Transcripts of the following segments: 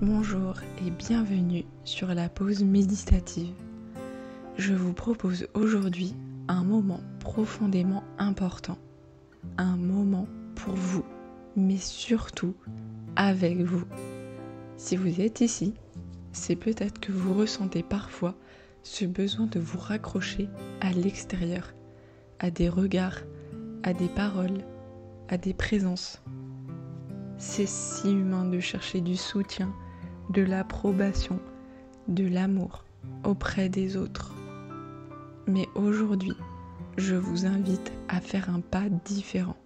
Bonjour et bienvenue sur la pause méditative. Je vous propose aujourd'hui un moment profondément important, un moment pour vous, mais surtout avec vous. Si vous êtes ici, c'est peut-être que vous ressentez parfois ce besoin de vous raccrocher à l'extérieur, à des regards, à des paroles, à des présences. C'est si humain de chercher du soutien, de l'approbation, de l'amour auprès des autres. Mais aujourd'hui, je vous invite à faire un pas différent,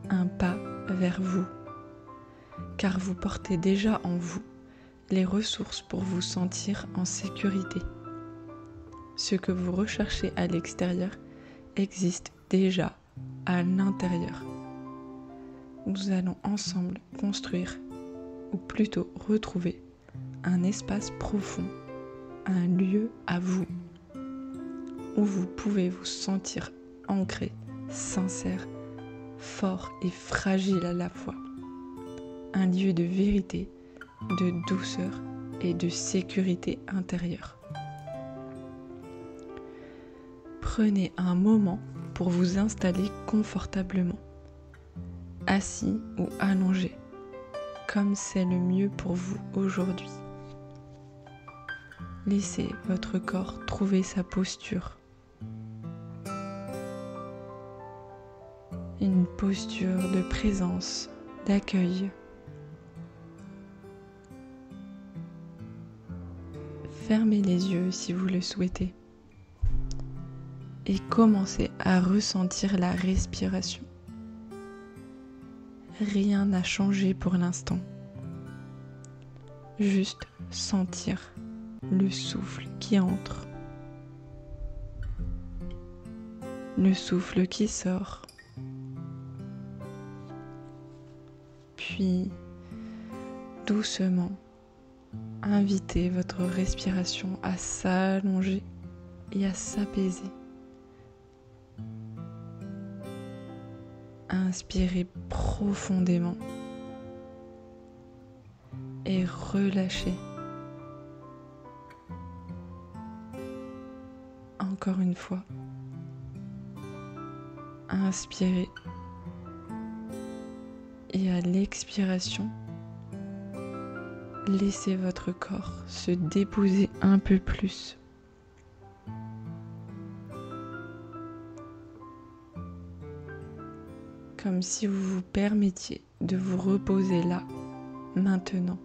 un pas vers vous, car vous portez déjà en vous les ressources pour vous sentir en sécurité. Ce que vous recherchez à l'extérieur existe déjà à l'intérieur. Nous allons ensemble construire, ou plutôt retrouver, un espace profond, un lieu à vous, où vous pouvez vous sentir ancré, sincère, fort et fragile à la fois. Un lieu de vérité, de douceur et de sécurité intérieure. Prenez un moment pour vous installer confortablement, assis ou allongé, comme c'est le mieux pour vous aujourd'hui. Laissez votre corps trouver sa posture. Une posture de présence, d'accueil. Fermez les yeux si vous le souhaitez et commencez à ressentir la respiration. Rien n'a changé pour l'instant. Juste sentir le souffle qui entre, le souffle qui sort, puis doucement invitez votre respiration à s'allonger et à s'apaiser. Inspirez profondément et relâchez. Encore une fois, inspirez et à l'expiration, laissez votre corps se déposer un peu plus. Comme si vous vous permettiez de vous reposer là, maintenant.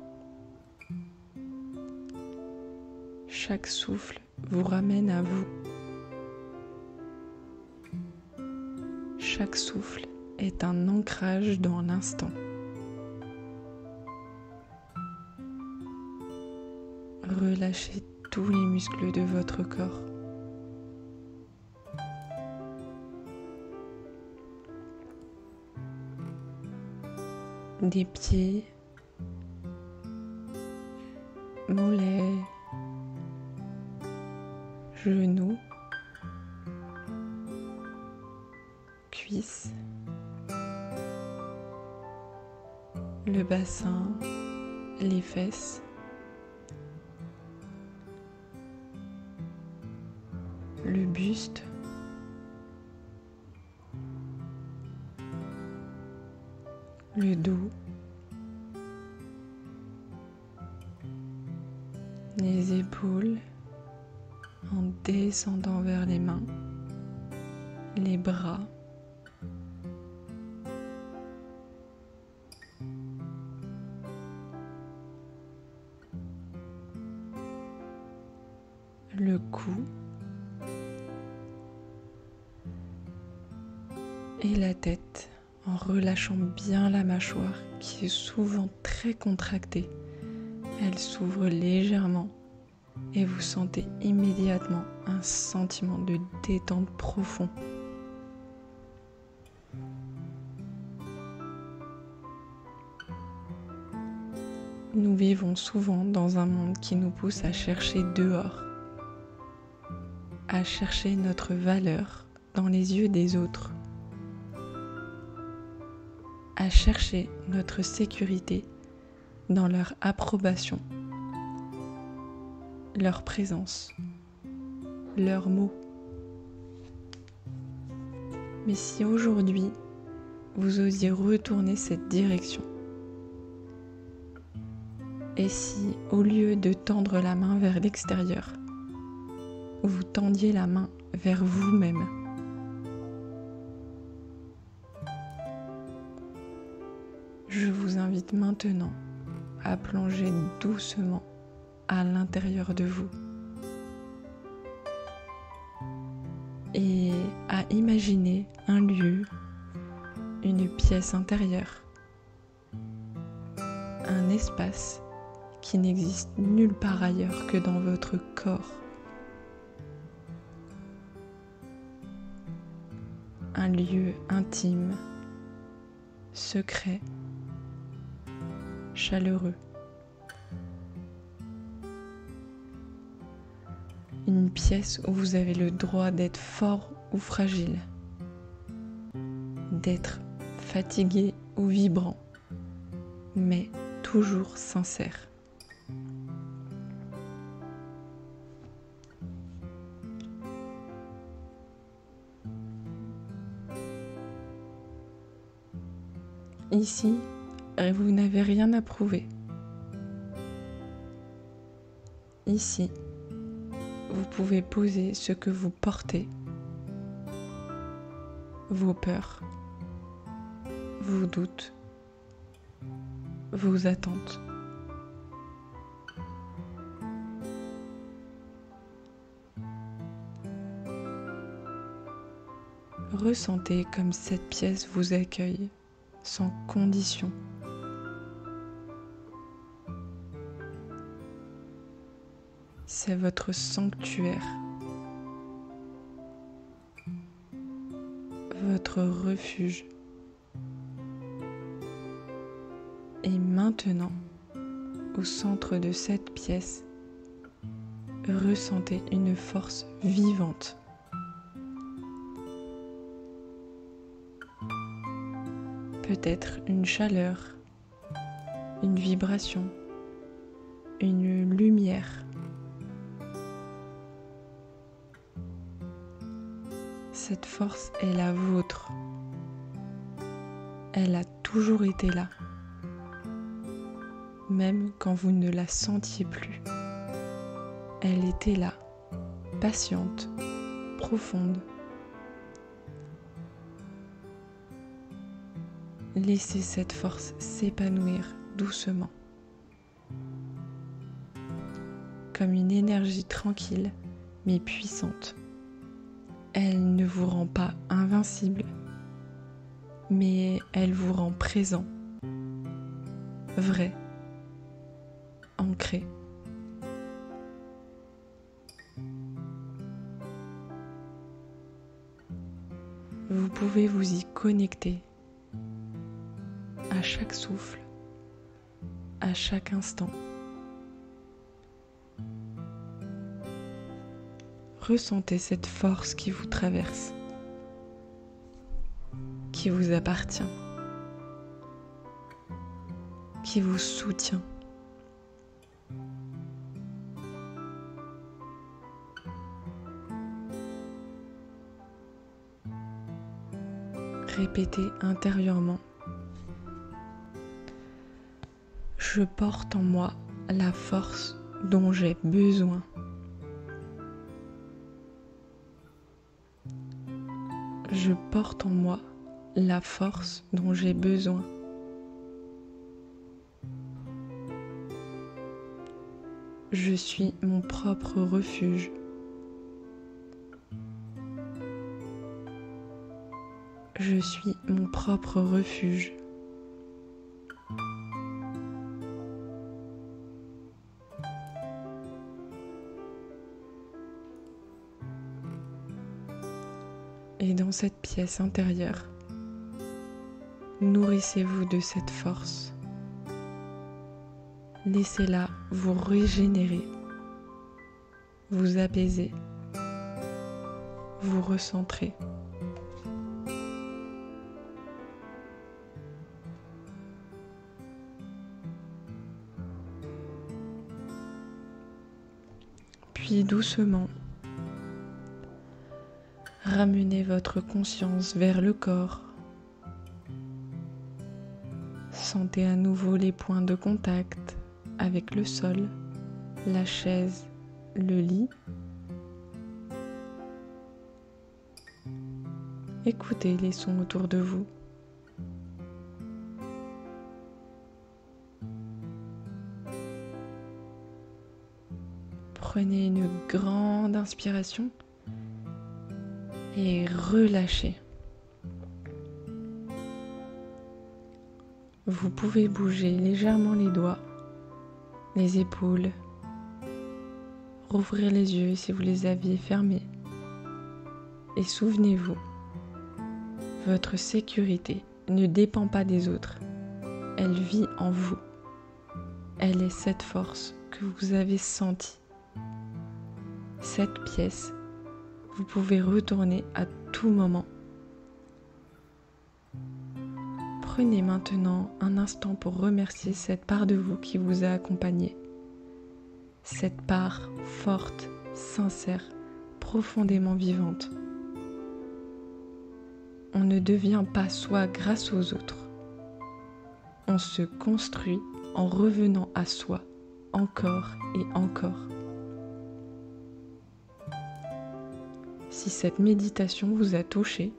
Chaque souffle vous ramène à vous. Chaque souffle est un ancrage dans l'instant. Relâchez tous les muscles de votre corps. Des pieds, mollets, genoux, cuisses, le bassin, les fesses, le buste, le dos, les épaules en descendant vers les mains, les bras, le cou et la tête en relâchant bien la mâchoire qui est souvent très contractée. Elle s'ouvre légèrement et vous sentez immédiatement un sentiment de détente profond. Nous vivons souvent dans un monde qui nous pousse à chercher dehors, à chercher notre valeur dans les yeux des autres, à chercher notre sécurité dans leur approbation, leur présence, leurs mots. Mais si aujourd'hui, vous osiez retourner cette direction, et si, au lieu de tendre la main vers l'extérieur, vous tendiez la main vers vous-même, je vous invite maintenant à plonger doucement à l'intérieur de vous et à imaginer un lieu, une pièce intérieure, un espace qui n'existe nulle part ailleurs que dans votre corps. Un lieu intime, secret, chaleureux. Une pièce où vous avez le droit d'être fort ou fragile, d'être fatigué ou vibrant, mais toujours sincère. Ici, vous n'avez rien à prouver. Ici, vous pouvez poser ce que vous portez, vos peurs, vos doutes, vos attentes. Ressentez comme cette pièce vous accueille sans condition. C'est votre sanctuaire, votre refuge. Et maintenant, au centre de cette pièce, ressentez une force vivante. Peut-être une chaleur, une vibration, une lumière. Cette force est la vôtre. Elle a toujours été là, même quand vous ne la sentiez plus. Elle était là, patiente, profonde. Laissez cette force s'épanouir doucement, comme une énergie tranquille mais puissante. Elle ne vous rend pas invincible, mais elle vous rend présent, vrai, ancré. Vous pouvez vous y connecter à chaque souffle, à chaque instant. Ressentez cette force qui vous traverse, qui vous appartient, qui vous soutient. Répétez intérieurement. Je porte en moi la force dont j'ai besoin. Je porte en moi la force dont j'ai besoin. Je suis mon propre refuge. Je suis mon propre refuge. Et dans cette pièce intérieure, nourrissez-vous de cette force. Laissez-la vous régénérer, vous apaiser, vous recentrer. Puis doucement, ramenez votre conscience vers le corps. Sentez à nouveau les points de contact avec le sol, la chaise, le lit. Écoutez les sons autour de vous. Prenez une grande inspiration et relâchez. Vous pouvez bouger légèrement les doigts, les épaules, rouvrir les yeux si vous les aviez fermés. Et souvenez-vous, votre sécurité ne dépend pas des autres, elle vit en vous. Elle est cette force que vous avez sentie. Cette pièce, vous pouvez retourner à tout moment. Prenez maintenant un instant pour remercier cette part de vous qui vous a accompagné. Cette part forte, sincère, profondément vivante. On ne devient pas soi grâce aux autres. On se construit en revenant à soi, encore et encore. Si cette méditation vous a touché,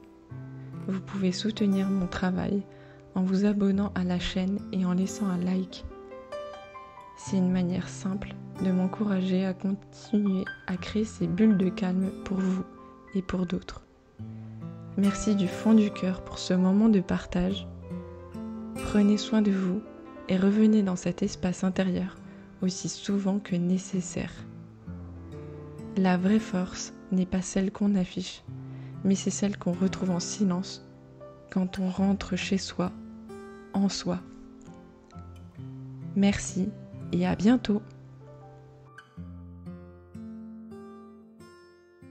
vous pouvez soutenir mon travail en vous abonnant à la chaîne et en laissant un like. C'est une manière simple de m'encourager à continuer à créer ces bulles de calme pour vous et pour d'autres. Merci du fond du cœur pour ce moment de partage. Prenez soin de vous et revenez dans cet espace intérieur aussi souvent que nécessaire. La vraie force n'est pas celle qu'on affiche, mais c'est celle qu'on retrouve en silence quand on rentre chez soi, en soi. Merci et à bientôt.